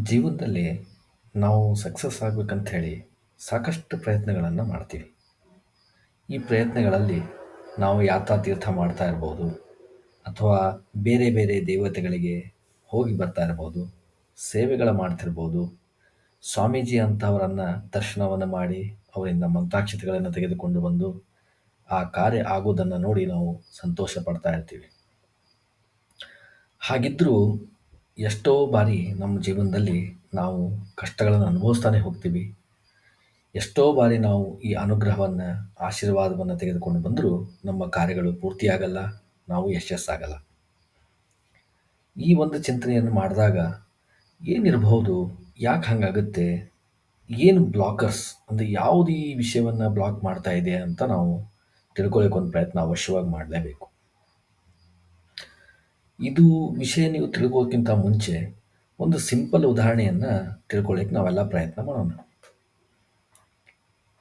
ಜೀವನದಲ್ಲಿ ನಾವು ಸಕ್ಸಸ್ ಆಗ್ಬೇಕಂತ ಹೇಳಿ ಸಾಕಷ್ಟು ಪ್ರಯತ್ನಗಳನ್ನು ಮಾಡ್ತೀವಿ. ಈ ಪ್ರಯತ್ನಗಳಲ್ಲಿ ನಾವು ಯಾತ್ರಾತೀರ್ಥ ಮಾಡ್ತಾ ಇರ್ಬೋದು, ಅಥವಾ ಬೇರೆ ಬೇರೆ ದೇವತೆಗಳಿಗೆ ಹೋಗಿ ಬರ್ತಾ ಇರ್ಬೋದು, ಸೇವೆಗಳ ಮಾಡ್ತಿರ್ಬೋದು, ಸ್ವಾಮೀಜಿ ಅಂಥವರನ್ನು ದರ್ಶನವನ್ನು ಮಾಡಿ ಅವರಿಂದ ಮಂತ್ರಾಕ್ಷತೆಗಳನ್ನು ತೆಗೆದುಕೊಂಡು ಬಂದು ಆ ಕಾರ್ಯ ಆಗೋದನ್ನು ನೋಡಿ ನಾವು ಸಂತೋಷ ಪಡ್ತಾ ಇರ್ತೀವಿ. ಹಾಗಿದ್ದರೂ ಎಷ್ಟೋ ಬಾರಿ ನಮ್ಮ ಜೀವನದಲ್ಲಿ ನಾವು ಕಷ್ಟಗಳನ್ನು ಅನುಭವಿಸ್ತಾನೆ ಹೋಗ್ತೀವಿ. ಎಷ್ಟೋ ಬಾರಿ ನಾವು ಈ ಅನುಗ್ರಹವನ್ನು, ಆಶೀರ್ವಾದವನ್ನು ತೆಗೆದುಕೊಂಡು ಬಂದರೂ ನಮ್ಮ ಕಾರ್ಯಗಳು ಪೂರ್ತಿಯಾಗಲ್ಲ, ನಾವು ಯಶಸ್ಸಾಗಲ್ಲ. ಈ ಒಂದು ಚಿಂತನೆಯನ್ನು ಮಾಡಿದಾಗ ಏನಿರಬಹುದು, ಯಾಕೆ ಹಂಗಾಗುತ್ತೆ, ಏನು ಬ್ಲಾಕರ್ಸ್ ಅಂದರೆ ಯಾವುದು ಈ ವಿಷಯವನ್ನು ಬ್ಲಾಕ್ ಮಾಡ್ತಾ ಇದೆ ಅಂತ ನಾವು ತಿಳ್ಕೊಳ್ಳೋಕೆ ಒಂದು ಪ್ರಯತ್ನ ಅವಶ್ಯವಾಗಿ ಮಾಡಲೇಬೇಕು. ಇದು ವಿಷಯ ನೀವು ತಿಳ್ಕೊಳ್ಳೋಕ್ಕಿಂತ ಮುಂಚೆ ಒಂದು ಸಿಂಪಲ್ ಉದಾಹರಣೆಯನ್ನು ತಿಳ್ಕೊಳ್ಳೋಕೆ ನಾವೆಲ್ಲ ಪ್ರಯತ್ನ ಮಾಡೋಣ.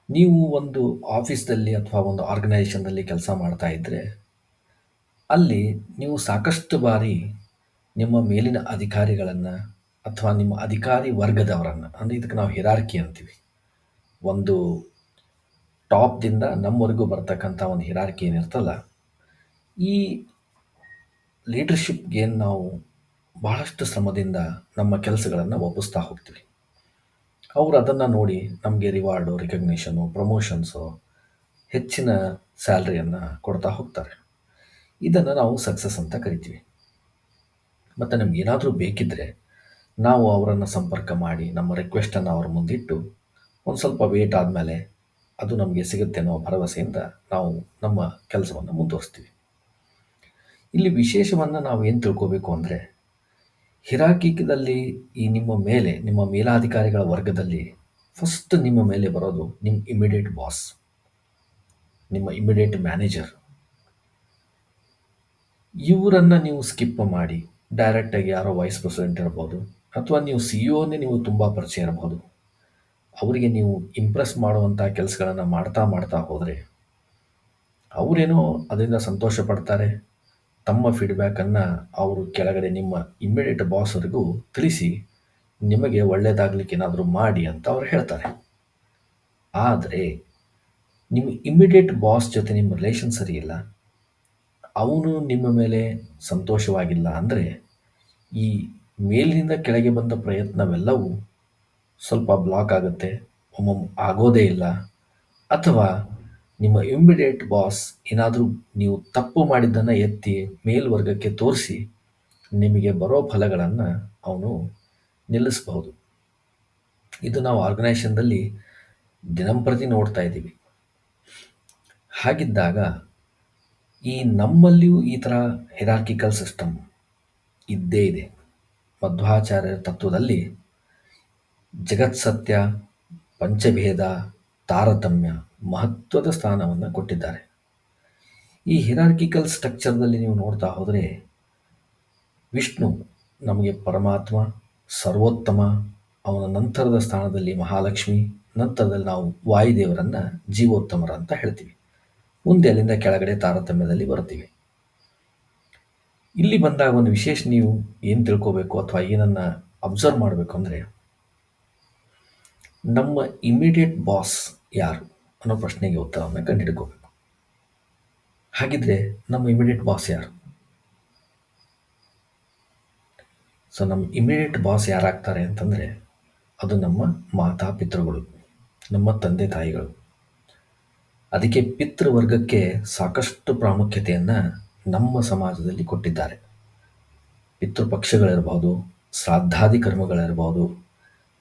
ನೀವು ಒಂದು ಆಫೀಸ್ದಲ್ಲಿ ಅಥವಾ ಒಂದು ಆರ್ಗನೈಜೇಷನ್ದಲ್ಲಿ ಕೆಲಸ ಮಾಡ್ತಾ ಇದ್ದರೆ, ಅಲ್ಲಿ ನೀವು ಸಾಕಷ್ಟು ಬಾರಿ ನಿಮ್ಮ ಮೇಲಿನ ಅಧಿಕಾರಿಗಳನ್ನು ಅಥವಾ ನಿಮ್ಮ ಅಧಿಕಾರಿ ವರ್ಗದವರನ್ನು, ಅಂದರೆ ಇದಕ್ಕೆ ನಾವು ಹಿರಾರ್ಕಿ ಅಂತೀವಿ, ಒಂದು ಟಾಪ್ದಿಂದ ನಮ್ಮವರೆಗೂ ಬರ್ತಕ್ಕಂಥ ಒಂದು ಹಿರಾರ್ಕಿ ಏನಿರ್ತಲ್ಲ, ಈ ಲೀಡರ್ಶಿಪ್ಗೆ ನಾವು ಬಹಳಷ್ಟು ಶ್ರಮದಿಂದ ನಮ್ಮ ಕೆಲಸಗಳನ್ನು ಒಪ್ಪಿಸ್ತಾ ಹೋಗ್ತೀವಿ. ಅವರು ಅದನ್ನು ನೋಡಿ ನಮಗೆ ರಿವಾರ್ಡು, ರಿಕಗ್ನಿಷನು, ಪ್ರಮೋಷನ್ಸು, ಹೆಚ್ಚಿನ ಸ್ಯಾಲ್ರಿಯನ್ನು ಕೊಡ್ತಾ ಹೋಗ್ತಾರೆ. ಇದನ್ನು ನಾವು ಸಕ್ಸಸ್ ಅಂತ ಕರಿತೀವಿ. ಮತ್ತು ನಮಗೇನಾದರೂ ಬೇಕಿದ್ದರೆ ನಾವು ಅವರನ್ನು ಸಂಪರ್ಕ ಮಾಡಿ ನಮ್ಮ ರಿಕ್ವೆಸ್ಟನ್ನು ಅವ್ರ ಮುಂದಿಟ್ಟು ಒಂದು ಸ್ವಲ್ಪ ವೇಟ್ ಆದಮೇಲೆ ಅದು ನಮಗೆ ಸಿಗುತ್ತೆ ಅನ್ನೋ ಭರವಸೆಯಿಂದ ನಾವು ನಮ್ಮ ಕೆಲಸವನ್ನು ಮುಂದುವರಿಸ್ತೀವಿ. ಇಲ್ಲಿ ವಿಶೇಷವನ್ನು ನಾವು ಏನು ತಿಳ್ಕೋಬೇಕು ಅಂದರೆ, ಹಿರಾರ್ಕಿದಲ್ಲಿ ಈ ನಿಮ್ಮ ಮೇಲಾಧಿಕಾರಿಗಳ ವರ್ಗದಲ್ಲಿ ಫಸ್ಟ್ ನಿಮ್ಮ ಮೇಲೆ ಬರೋದು ನಿಮ್ಮ ಇಮಿಡಿಯೇಟ್ ಬಾಸ್, ನಿಮ್ಮ ಇಮಿಡಿಯೇಟ್ ಮ್ಯಾನೇಜರ್. ಇವರನ್ನು ನೀವು ಸ್ಕಿಪ್ ಮಾಡಿ ಡೈರೆಕ್ಟಾಗಿ ಯಾರೋ ವೈಸ್ ಪ್ರೆಸಿಡೆಂಟ್ ಇರ್ಬೋದು, ಅಥವಾ ನೀವು ಸಿ ಇ ಒನೇ ನೀವು ತುಂಬ ಪರಿಚಯ ಇರಬಹುದು, ಅವರಿಗೆ ನೀವು ಇಂಪ್ರೆಸ್ ಮಾಡುವಂಥ ಕೆಲಸಗಳನ್ನು ಮಾಡ್ತಾ ಮಾಡ್ತಾ ಹೋದರೆ ಅವರೇನೋ ಅದರಿಂದ ಸಂತೋಷ ಪಡ್ತಾರೆ. ತಮ್ಮ ಫೀಡ್ಬ್ಯಾಕನ್ನು ಅವರು ಕೆಳಗಡೆ ನಿಮ್ಮ ಇಮ್ಮಿಡಿಯೇಟ್ ಬಾಸ್ವರೆಗೂ ತಿಳಿಸಿ ನಿಮಗೆ ಒಳ್ಳೆಯದಾಗಲಿಕ್ಕೆ ಏನಾದರೂ ಮಾಡಿ ಅಂತ ಅವ್ರು ಹೇಳ್ತಾರೆ. ಆದರೆ ನಿಮ್ಮ ಇಮ್ಮಿಡಿಯೇಟ್ ಬಾಸ್ ಜೊತೆ ನಿಮ್ಮ ರಿಲೇಷನ್ ಸರಿ ಇಲ್ಲ, ಅವನು ನಿಮ್ಮ ಮೇಲೆ ಸಂತೋಷವಾಗಿಲ್ಲ ಅಂದರೆ ಈ ಮೇಲಿನಿಂದ ಕೆಳಗೆ ಬಂದ ಪ್ರಯತ್ನವೆಲ್ಲವೂ ಸ್ವಲ್ಪ ಬ್ಲಾಕ್ ಆಗುತ್ತೆ, ಒಮ್ಮೊಮ್ಮೆ ಆಗೋದೇ ಇಲ್ಲ. ಅಥವಾ ನಿಮ್ಮ ಇಮ್ಮಿಡಿಯೇಟ್ ಬಾಸ್ ಏನಾದರೂ ನೀವು ತಪ್ಪು ಮಾಡಿದ್ದನ್ನು ಎತ್ತಿ ಮೇಲ್ವರ್ಗಕ್ಕೆ ತೋರಿಸಿ ನಿಮಗೆ ಬರೋ ಫಲಗಳನ್ನು ಅವನು ನಿಲ್ಲಿಸಬಹುದು. ಇದು ನಾವು ಆರ್ಗನೈಜೇಷನ್ದಲ್ಲಿ ದಿನಂಪ್ರತಿ ನೋಡ್ತಾ ಇದ್ದೀವಿ. ಹಾಗಿದ್ದಾಗ ಈ ನಮ್ಮಲ್ಲಿಯೂ ಈ ಥರ ಹಿರಾರ್ಕಿಕಲ್ ಸಿಸ್ಟಮ್ ಇದ್ದೇ ಇದೆ. ಮಧ್ವಾಚಾರ್ಯರ ತತ್ವದಲ್ಲಿ ಜಗತ್ಸತ್ಯ, ಪಂಚಭೇದ, ತಾರತಮ್ಯ ಮಹತ್ವದ ಸ್ಥಾನವನ್ನು ಕೊಟ್ಟಿದ್ದಾರೆ. ಈ ಹಿರಾರ್ಕಿಕಲ್ ಸ್ಟ್ರಕ್ಚರ್ದಲ್ಲಿ ನೀವು ನೋಡ್ತಾ ಹೋದರೆ ವಿಷ್ಣು ನಮಗೆ ಪರಮಾತ್ಮ, ಸರ್ವೋತ್ತಮ, ಅವನ ನಂತರದ ಸ್ಥಾನದಲ್ಲಿ ಮಹಾಲಕ್ಷ್ಮಿ, ನಂತರದಲ್ಲಿ ನಾವು ವಾಯುದೇವರನ್ನು ಜೀವೋತ್ತಮರ ಅಂತ ಹೇಳ್ತೀವಿ. ಮುಂದೆ ಅಲ್ಲಿಂದ ಕೆಳಗಡೆ ತಾರತಮ್ಯದಲ್ಲಿ ಬರ್ತೀವಿ. ಇಲ್ಲಿ ಬಂದಾಗ ಒಂದು ವಿಶೇಷ ನೀವು ಏನು ತಿಳ್ಕೋಬೇಕು ಅಥವಾ ಏನನ್ನು ಅಬ್ಸರ್ವ್ ಮಾಡಬೇಕು ಅಂದರೆ, ನಮ್ಮ ಇಮಿಡಿಯೇಟ್ ಬಾಸ್ ಯಾರು ಅನ್ನೋ ಪ್ರಶ್ನೆಗೆ ಉತ್ತರವನ್ನು ಕಂಡುಹಿಡ್ಕೋಬೇಕು. ಹಾಗಿದ್ರೆ ನಮ್ಮ ಇಮಿಡಿಯೇಟ್ ಬಾಸ್ ಯಾರು? ಸೊ ನಮ್ಮ ಇಮಿಡಿಯೇಟ್ ಬಾಸ್ ಯಾರಾಗ್ತಾರೆ ಅಂತಂದರೆ, ಅದು ನಮ್ಮ ಮಾತಾಪಿತೃಗಳು, ನಮ್ಮ ತಂದೆ ತಾಯಿಗಳು. ಅದಕ್ಕೆ ಪಿತೃವರ್ಗಕ್ಕೆ ಸಾಕಷ್ಟು ಪ್ರಾಮುಖ್ಯತೆಯನ್ನು ನಮ್ಮ ಸಮಾಜದಲ್ಲಿ ಕೊಟ್ಟಿದ್ದಾರೆ. ಪಿತೃಪಕ್ಷಗಳಿರ್ಬೋದು, ಶ್ರಾದ್ದಾದಿ ಕರ್ಮಗಳಿರ್ಬೋದು,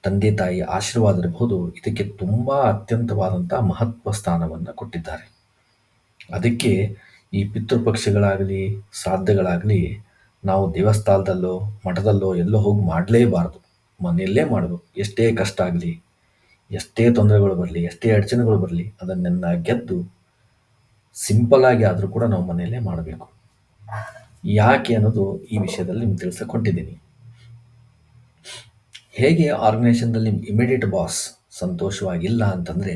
ತಂದೆ ತಾಯಿ ಆಶೀರ್ವಾದ ಇರಬಹುದು, ಇದಕ್ಕೆ ತುಂಬ ಅತ್ಯಂತವಾದಂಥ ಮಹತ್ವ ಸ್ಥಾನವನ್ನು ಕೊಟ್ಟಿದ್ದಾರೆ. ಅದಕ್ಕೆ ಈ ಪಿತೃಪಕ್ಷಗಳಾಗಲಿ ಶ್ರಾದ್ದಗಳಾಗಲಿ ನಾವು ದೇವಸ್ಥಾನದಲ್ಲೋ ಮಠದಲ್ಲೋ ಎಲ್ಲೋ ಹೋಗಿ ಮಾಡಲೇಬಾರ್ದು, ಮನೆಯಲ್ಲೇ ಮಾಡಬೇಕು. ಎಷ್ಟೇ ಕಷ್ಟ ಆಗಲಿ, ಎಷ್ಟೇ ತೊಂದರೆಗಳು ಬರಲಿ, ಎಷ್ಟೇ ಅಡಚಣೆಗಳು ಬರಲಿ, ಅದನ್ನೆಲ್ಲ ಗೆದ್ದು ಸಿಂಪಲ್ಲಾಗಿ ಆದರೂ ಕೂಡ ನಾವು ಮನೆಯಲ್ಲೇ ಮಾಡಬೇಕು. ಯಾಕೆ ಅನ್ನೋದು ಈ ವಿಷಯದಲ್ಲಿ ನಿಮ್ಗೆ ತಿಳಿಸಿಕೊಟ್ಟಿದ್ದೀನಿ. ಹೇಗೆ ಆರ್ಗನೈಜೇಷನ್ದಲ್ಲಿ ನಿಮ್ಮ ಇಮಿಡಿಯೇಟ್ ಬಾಸ್ ಸಂತೋಷವಾಗಿಲ್ಲ ಅಂತಂದರೆ,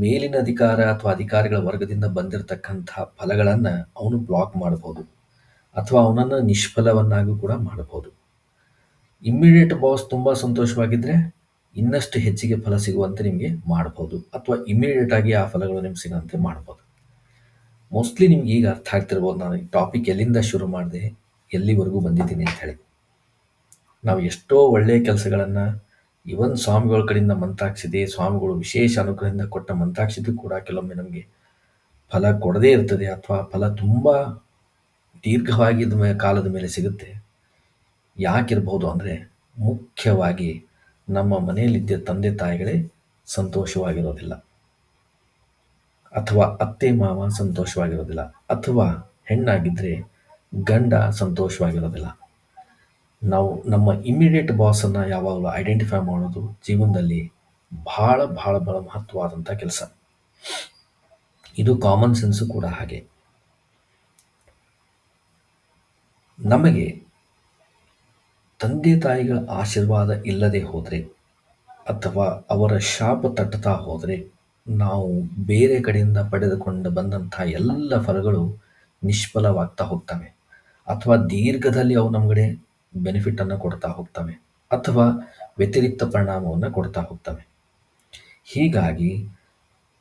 ಮೇಲಿನ ಅಧಿಕಾರ ಅಥವಾ ಅಧಿಕಾರಿಗಳ ವರ್ಗದಿಂದ ಬಂದಿರತಕ್ಕಂಥ ಫಲಗಳನ್ನು ಅವನು ಬ್ಲಾಕ್ ಮಾಡ್ಬೋದು, ಅಥವಾ ಅವನನ್ನು ನಿಷ್ಫಲವನ್ನಾಗಿ ಕೂಡ ಮಾಡ್ಬೋದು. ಇಮ್ಮಿಡಿಯೇಟ್ ಬಾಸ್ ತುಂಬ ಸಂತೋಷವಾಗಿದ್ದರೆ ಇನ್ನಷ್ಟು ಹೆಚ್ಚಿಗೆ ಫಲ ಸಿಗುವಂತೆ ನಿಮಗೆ ಮಾಡ್ಬೋದು, ಅಥವಾ ಇಮ್ಮಿಡಿಯೇಟ್ ಆಗಿ ಆ ಫಲಗಳು ನಿಮ್ಗೆ ಸಿಗೋಂತೆ ಮಾಡ್ಬೋದು. ಮೋಸ್ಟ್ಲಿ ನಿಮ್ಗೆ ಈಗ ಅರ್ಥ ಆಗ್ತಿರ್ಬೋದು ನಾನು ಈ ಟಾಪಿಕ್ ಎಲ್ಲಿಂದ ಶುರು ಮಾಡಿದೆ, ಎಲ್ಲಿವರೆಗೂ ಬಂದಿದ್ದೀನಿ ಅಂತ ಹೇಳಿ. ನಾವು ಎಷ್ಟೋ ಒಳ್ಳೆಯ ಕೆಲಸಗಳನ್ನು ಇವನ್ ಸ್ವಾಮಿಗಳ ಕಡೆಯಿಂದ ಮಂತ್ರಾಕ್ಷಿದೆ, ಸ್ವಾಮಿಗಳು ವಿಶೇಷ ಅನುಗ್ರಹದಿಂದ ಕೊಟ್ಟ ಮಂತ್ರಾಕ್ಷಿದು ಕೂಡ ಕೆಲವೊಮ್ಮೆ ನಮಗೆ ಫಲ ಕೊಡದೇ ಇರ್ತದೆ, ಅಥವಾ ಫಲ ತುಂಬ ದೀರ್ಘವಾಗಿದ್ದ ಕಾಲದ ಮೇಲೆ ಸಿಗುತ್ತೆ. ಯಾಕಿರ್ಬೋದು ಅಂದರೆ ಮುಖ್ಯವಾಗಿ ನಮ್ಮ ಮನೆಯಲ್ಲಿದ್ದ ತಂದೆ ತಾಯಿಗಳೇ ಸಂತೋಷವಾಗಿರೋದಿಲ್ಲ, ಅಥವಾ ಅತ್ತೆ ಮಾವ ಸಂತೋಷವಾಗಿರೋದಿಲ್ಲ, ಅಥವಾ ಹೆಣ್ಣಾಗಿದ್ದರೆ ಗಂಡ ಸಂತೋಷವಾಗಿರೋದಿಲ್ಲ. ನಾವು ನಮ್ಮ ಇಮ್ಮಿಡಿಯೇಟ್ ಬಾಸನ್ನು ಯಾವಾಗಲೂ ಐಡೆಂಟಿಫೈ ಮಾಡೋದು ಜೀವನದಲ್ಲಿ ಭಾಳ ಭಾಳ ಭಾಳ ಮಹತ್ವವಾದಂಥ ಕೆಲಸ. ಇದು ಕಾಮನ್ ಸೆನ್ಸು ಕೂಡ ಹಾಗೆ. ನಮಗೆ ತಂದೆ ತಾಯಿಗಳ ಆಶೀರ್ವಾದ ಇಲ್ಲದೆ ಹೋದರೆ, ಅಥವಾ ಅವರ ಶಾಪ ತಟ್ಟುತ್ತಾ ಹೋದರೆ, ನಾವು ಬೇರೆ ಕಡೆಯಿಂದ ಪಡೆದುಕೊಂಡು ಬಂದಂಥ ಎಲ್ಲ ಫಲಗಳು ನಿಷ್ಫಲವಾಗ್ತಾ ಹೋಗ್ತವೆ, ಅಥವಾ ದೀರ್ಘದಲ್ಲಿ ಅವು ನಮಗೆ ಬೆನಿಫಿಟನ್ನು ಕೊಡ್ತಾ ಹೋಗ್ತವೆ, ಅಥವಾ ವ್ಯತಿರಿಕ್ತ ಪರಿಣಾಮವನ್ನು ಕೊಡ್ತಾ ಹೋಗ್ತವೆ. ಹೀಗಾಗಿ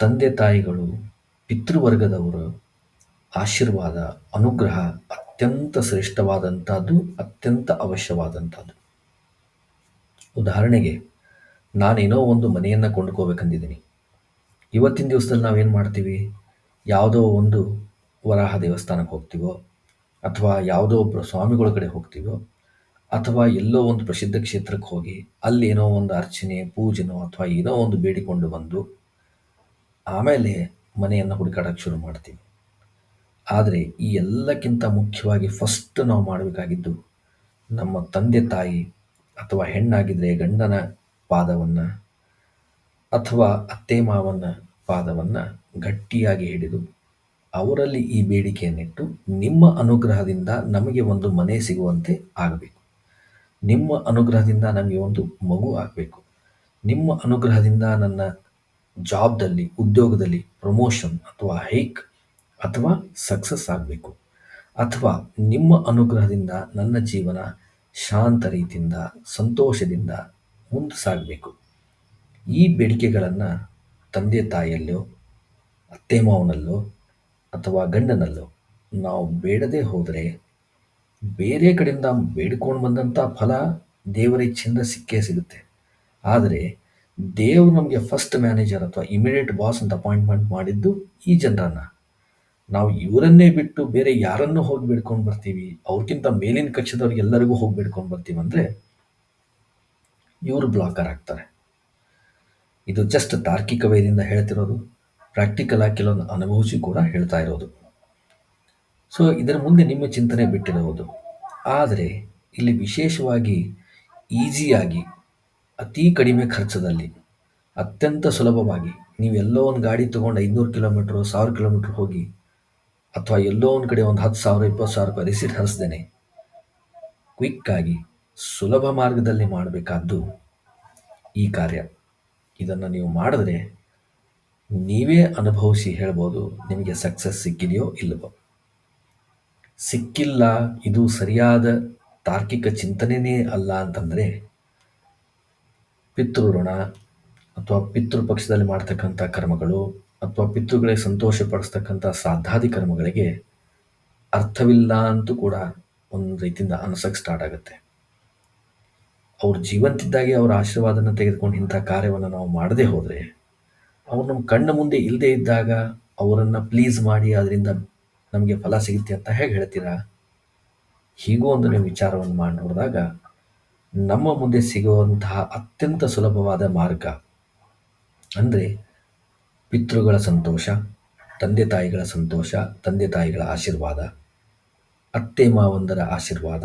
ತಂದೆ ತಾಯಿಗಳು, ಪಿತೃವರ್ಗದವರ ಆಶೀರ್ವಾದ, ಅನುಗ್ರಹ ಅತ್ಯಂತ ಶ್ರೇಷ್ಠವಾದಂಥದ್ದು, ಅತ್ಯಂತ ಅವಶ್ಯವಾದಂಥದ್ದು. ಉದಾಹರಣೆಗೆ, ನಾನೇನೋ ಒಂದು ಮನೆಯನ್ನು ಕೊಂಡ್ಕೋಬೇಕಂದಿದ್ದೀನಿ. ಇವತ್ತಿನ ದಿವಸದಲ್ಲಿ ನಾವೇನು ಮಾಡ್ತೀವಿ, ಯಾವುದೋ ಒಂದು ವರಾಹ ದೇವಸ್ಥಾನಕ್ಕೆ ಹೋಗ್ತೀವೋ, ಅಥವಾ ಯಾವುದೋ ಒಬ್ಬರು ಸ್ವಾಮಿಗಳ ಕಡೆ ಹೋಗ್ತೀವೋ, ಅಥವಾ ಎಲ್ಲೋ ಒಂದು ಪ್ರಸಿದ್ಧ ಕ್ಷೇತ್ರಕ್ಕೆ ಹೋಗಿ ಅಲ್ಲಿ ಏನೋ ಒಂದು ಅರ್ಚನೆ, ಪೂಜೆನೋ ಅಥವಾ ಏನೋ ಒಂದು ಬೇಡಿಕೊಂಡು ಬಂದು ಆಮೇಲೆ ಮನೆಯನ್ನು ಹುಡುಕಾಡಕ್ಕೆ ಶುರು ಮಾಡ್ತೀವಿ. ಆದರೆ ಈ ಎಲ್ಲಕ್ಕಿಂತ ಮುಖ್ಯವಾಗಿ ಫಸ್ಟ್ ನಾವು ಮಾಡಬೇಕಾಗಿದ್ದು, ನಮ್ಮ ತಂದೆ ತಾಯಿ ಅಥವಾ ಹೆಣ್ಣಾಗಿದ್ದರೆ ಗಂಡನ ಪಾದವನ್ನು, ಅಥವಾ ಅತ್ತೆ ಮಾವನ ಪಾದವನ್ನು ಗಟ್ಟಿಯಾಗಿ ಹಿಡಿದು ಅವರಲ್ಲಿ ಈ ಬೇಡಿಕೆಯನ್ನಿಟ್ಟು, ನಿಮ್ಮ ಅನುಗ್ರಹದಿಂದ ನಮಗೆ ಒಂದು ಮನೆ ಸಿಗುವಂತೆ ಆಗಬೇಕು, ನಿಮ್ಮ ಅನುಗ್ರಹದಿಂದ ನಮಗೆ ಒಂದು ಮಗು ಆಗಬೇಕು, ನಿಮ್ಮ ಅನುಗ್ರಹದಿಂದ ನನ್ನ ಜಾಬ್ದಲ್ಲಿ, ಉದ್ಯೋಗದಲ್ಲಿ ಪ್ರಮೋಷನ್ ಅಥವಾ ಹೈಕ್ ಅಥವಾ ಸಕ್ಸಸ್ ಆಗಬೇಕು, ಅಥವಾ ನಿಮ್ಮ ಅನುಗ್ರಹದಿಂದ ನನ್ನ ಜೀವನ ಶಾಂತ ರೀತಿಯಿಂದ ಸಂತೋಷದಿಂದ ಮುಂದೆ ಸಾಗಬೇಕು. ಈ ಬೇಡಿಕೆಗಳನ್ನು ತಂದೆ ತಾಯಿಯಲ್ಲೋ, ಅತ್ತೆ ಮಾವನಲ್ಲೋ ಅಥವಾ ಗಂಡನಲ್ಲೋ ನಾವು ಬೇಡದೇ ಹೋದರೆ, ಬೇರೆ ಕಡೆಯಿಂದ ಬೇಡಿಕೊಂಡು ಬಂದಂಥ ಫಲ ದೇವರ ಇಚ್ಛೆಯಿಂದ ಸಿಕ್ಕೇ ಸಿಗುತ್ತೆ. ಆದರೆ ದೇವರು ನಮಗೆ ಫಸ್ಟ್ ಮ್ಯಾನೇಜರ್ ಅಥವಾ ಇಮಿಡಿಯೇಟ್ ಬಾಸ್ ಅಂತ ಅಪಾಯಿಂಟ್ಮೆಂಟ್ ಮಾಡಿದ್ದು ಈ ಜನರನ್ನು. ನಾವು ಇವರನ್ನೇ ಬಿಟ್ಟು ಬೇರೆ ಯಾರನ್ನೂ ಹೋಗಿ ಬೇಡ್ಕೊಂಡು ಬರ್ತೀವಿ, ಅವ್ರಿಗಿಂತ ಮೇಲಿನ ಕಕ್ಷದವ್ರಿಗೆ ಎಲ್ಲರಿಗೂ ಹೋಗಿ ಬೇಡ್ಕೊಂಡು ಬರ್ತೀವಿ ಅಂದರೆ ಇವರು ಬ್ಲಾಕರ್ ಆಗ್ತಾರೆ. ಇದು ಜಸ್ಟ್ ತಾರ್ಕಿಕ ವೇದಿಂದ ಹೇಳ್ತಿರೋದು, ಪ್ರಾಕ್ಟಿಕಲ್ ಆಗಿ ಕೆಲವೊಂದು ಅನುಭವಿಸಿ ಕೂಡ ಹೇಳ್ತಾ ಇರೋದು. ಸೊ ಇದರ ಮುಂದೆ ನಿಮ್ಮ ಚಿಂತನೆ ಬಿಟ್ಟಿರುವುದು. ಆದರೆ ಇಲ್ಲಿ ವಿಶೇಷವಾಗಿ ಈಸಿಯಾಗಿ, ಅತಿ ಕಡಿಮೆ ಖರ್ಚದಲ್ಲಿ, ಅತ್ಯಂತ ಸುಲಭವಾಗಿ ನೀವೆಲ್ಲೋ ಒಂದು ಗಾಡಿ ತೊಗೊಂಡು 500 ಕಿಲೋಮೀಟ್ರು, 1000 ಕಿಲೋಮೀಟ್ರ್ ಹೋಗಿ, ಅಥವಾ ಎಲ್ಲೋ ಒಂದು ಕಡೆ ಒಂದು 10,000 20,000 ರೂಪಾಯಿ ರಿಸೀಟ್ ಹರಿಸ್ದೇನೆ ಕ್ವಿಕ್ಕಾಗಿ ಸುಲಭ ಮಾರ್ಗದಲ್ಲಿ ಮಾಡಬೇಕಾದ್ದು ಈ ಕಾರ್ಯ. ಇದನ್ನು ನೀವು ಮಾಡಿದ್ರೆ ನೀವೇ ಅನುಭವಿಸಿ ಹೇಳ್ಬೋದು, ನಿಮಗೆ ಸಕ್ಸಸ್ ಸಿಕ್ಕಿದೆಯೋ ಇಲ್ಲವೋ. ಸಿಕ್ಕಿಲ್ಲ, ಇದು ಸರಿಯಾದ ತಾರ್ಕಿಕ ಚಿಂತನೆಯೇ ಅಲ್ಲ ಅಂತಂದರೆ, ಪಿತೃಋಣ ಅಥವಾ ಪಿತೃಪಕ್ಷದಲ್ಲಿ ಮಾಡ್ತಕ್ಕಂಥ ಕರ್ಮಗಳು, ಅಥವಾ ಪಿತೃಗಳಿಗೆ ಸಂತೋಷಪಡಿಸ್ತಕ್ಕಂಥ ಶ್ರಾದ್ದಾದಿ ಕರ್ಮಗಳಿಗೆ ಅರ್ಥವಿಲ್ಲ ಅಂತೂ ಕೂಡ ಒಂದು ರೀತಿಯಿಂದ ಅನಿಸಕ್ಕೆ ಸ್ಟಾರ್ಟ್ ಆಗುತ್ತೆ. ಅವ್ರ ಜೀವಂತಿದ್ದಾಗೆ ಅವರ ಆಶೀರ್ವಾದನ ತೆಗೆದುಕೊಂಡು ಇಂಥ ಕಾರ್ಯವನ್ನು ನಾವು ಮಾಡದೇ ಹೋದರೆ, ಅವ್ರು ನಮ್ಮ ಕಣ್ಣ ಮುಂದೆ ಇಲ್ಲದೇ ಇದ್ದಾಗ ಅವರನ್ನು ಪ್ಲೀಸ್ ಮಾಡಿ ಅದರಿಂದ ನಮಗೆ ಫಲ ಸಿಗುತ್ತೆ ಅಂತ ಹೇಗೆ ಹೇಳ್ತೀರಾ? ಹೀಗೂ ಒಂದು ನೀವು ವಿಚಾರವನ್ನು ಮಾಡಿ ನೋಡಿದಾಗ, ನಮ್ಮ ಮುಂದೆ ಸಿಗುವಂತಹ ಅತ್ಯಂತ ಸುಲಭವಾದ ಮಾರ್ಗ ಅಂದರೆ ಪಿತೃಗಳ ಸಂತೋಷ, ತಂದೆ ತಾಯಿಗಳ ಸಂತೋಷ, ತಂದೆ ತಾಯಿಗಳ ಆಶೀರ್ವಾದ, ಅತ್ತೆ ಮಾವಂದರ ಆಶೀರ್ವಾದ,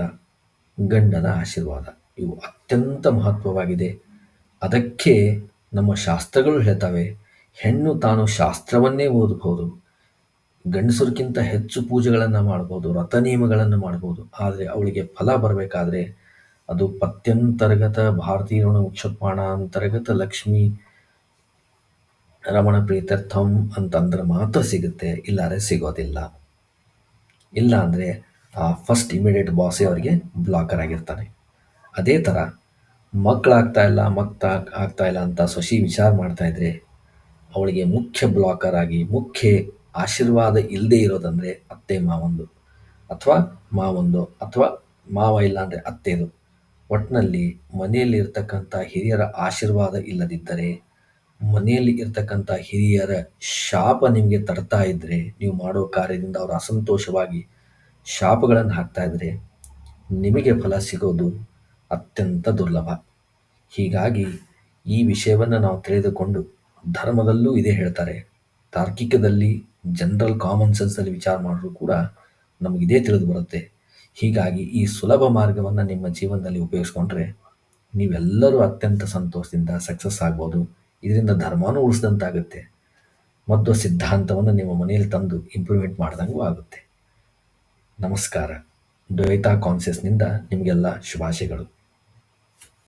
ಗಂಡನ ಆಶೀರ್ವಾದ. ಇವು ಅತ್ಯಂತ ಮಹತ್ವವಾಗಿದೆ. ಅದಕ್ಕೆ ನಮ್ಮ ಶಾಸ್ತ್ರಗಳು ಹೇಳ್ತವೆ, ಹೆಣ್ಣು ತಾನು ಶಾಸ್ತ್ರವನ್ನೇ ಓದಬಹುದು, ಗಂಡಸರಿಗಿಂತ ಹೆಚ್ಚು ಪೂಜೆಗಳನ್ನು ಮಾಡ್ಬೋದು, ವ್ರತ ನಿಯಮಗಳನ್ನು ಮಾಡ್ಬೋದು. ಆದರೆ ಅವಳಿಗೆ ಫಲ ಬರಬೇಕಾದ್ರೆ ಅದು ಪತ್ಯಂತರ್ಗತ ಭಾರತೀಯ ಮುಕ್ಷತ್ಮಾಣ ಅಂತರ್ಗತ ಲಕ್ಷ್ಮೀ ರಮಣ ಪ್ರೀತ್ಯರ್ಥಂ ಅಂತಂದ್ರೆ ಮಾತ್ರ ಸಿಗುತ್ತೆ, ಇಲ್ಲಾರೆ ಸಿಗೋದಿಲ್ಲ. ಇಲ್ಲ ಅಂದರೆ ಆ ಫಸ್ಟ್ ಇಮಿಡಿಯೇಟ್ ಬಾಸೇ ಅವರಿಗೆ ಬ್ಲಾಕರ್ ಆಗಿರ್ತಾನೆ. ಅದೇ ಥರ ಮಕ್ಕಳಾಗ್ತಾ ಇಲ್ಲ ಆಗ್ತಾ ಇಲ್ಲ ಅಂತ ಸೊಸಿ ವಿಚಾರ ಮಾಡ್ತಾ ಇದ್ರೆ ಅವಳಿಗೆ ಮುಖ್ಯ ಬ್ಲಾಕರ್ ಆಗಿ ಮುಖ್ಯ ಆಶೀರ್ವಾದ ಇಲ್ಲದೆ ಇರೋದಂದರೆ ಅತ್ತೆ ಮಾವಂದು, ಅಥವಾ ಮಾವಂದು, ಅಥವಾ ಮಾವ ಇಲ್ಲ ಅಂದರೆ ಅತ್ತೆದು. ಒಟ್ಟಿನಲ್ಲಿ ಮನೆಯಲ್ಲಿ ಇರ್ತಕ್ಕಂಥ ಹಿರಿಯರ ಆಶೀರ್ವಾದ ಇಲ್ಲದಿದ್ದರೆ, ಮನೆಯಲ್ಲಿ ಇರ್ತಕ್ಕಂಥ ಹಿರಿಯರ ಶಾಪ ನಿಮಗೆ ತಡ್ತಾ ಇದ್ದರೆ, ನೀವು ಮಾಡೋ ಕಾರ್ಯದಿಂದ ಅವರು ಅಸಂತೋಷವಾಗಿ ಶಾಪಗಳನ್ನು ಹಾಕ್ತಾ ಇದ್ದರೆ, ನಿಮಗೆ ಫಲ ಸಿಗೋದು ಅತ್ಯಂತ ದುರ್ಲಭ. ಹೀಗಾಗಿ ಈ ವಿಷಯವನ್ನು ನಾವು ತಿಳಿದುಕೊಂಡು, ಧರ್ಮದಲ್ಲೂ ಇದೇ ಹೇಳ್ತಾರೆ, ತಾರ್ಕಿಕದಲ್ಲಿ ಜನರಲ್ ಕಾಮನ್ ಸೆನ್ಸಲ್ಲಿ ವಿಚಾರ ಮಾಡಿದ್ರು ಕೂಡ ನಮಗಿದೇ ತಿಳಿದು ಬರುತ್ತೆ. ಹೀಗಾಗಿ ಈ ಸುಲಭ ಮಾರ್ಗವನ್ನು ನಿಮ್ಮ ಜೀವನದಲ್ಲಿ ಉಪಯೋಗಿಸ್ಕೊಂಡ್ರೆ ನೀವೆಲ್ಲರೂ ಅತ್ಯಂತ ಸಂತೋಷದಿಂದ ಸಕ್ಸಸ್ ಆಗ್ಬೋದು. ಇದರಿಂದ ಧರ್ಮನೂ ಉಳಿಸಿದಂತಾಗುತ್ತೆ ಮತ್ತು ಸಿದ್ಧಾಂತವನ್ನು ನಿಮ್ಮ ಮನೆಯಲ್ಲಿ ತಂದು ಇಂಪ್ಲಿಮೆಂಟ್ ಮಾಡ್ದಂಗೂ ಆಗುತ್ತೆ. ನಮಸ್ಕಾರ. ದ್ವೈತ ಕಾನ್ಸಿಯಸ್ನಿಂದ ನಿಮಗೆಲ್ಲ ಶುಭಾಶಯಗಳು.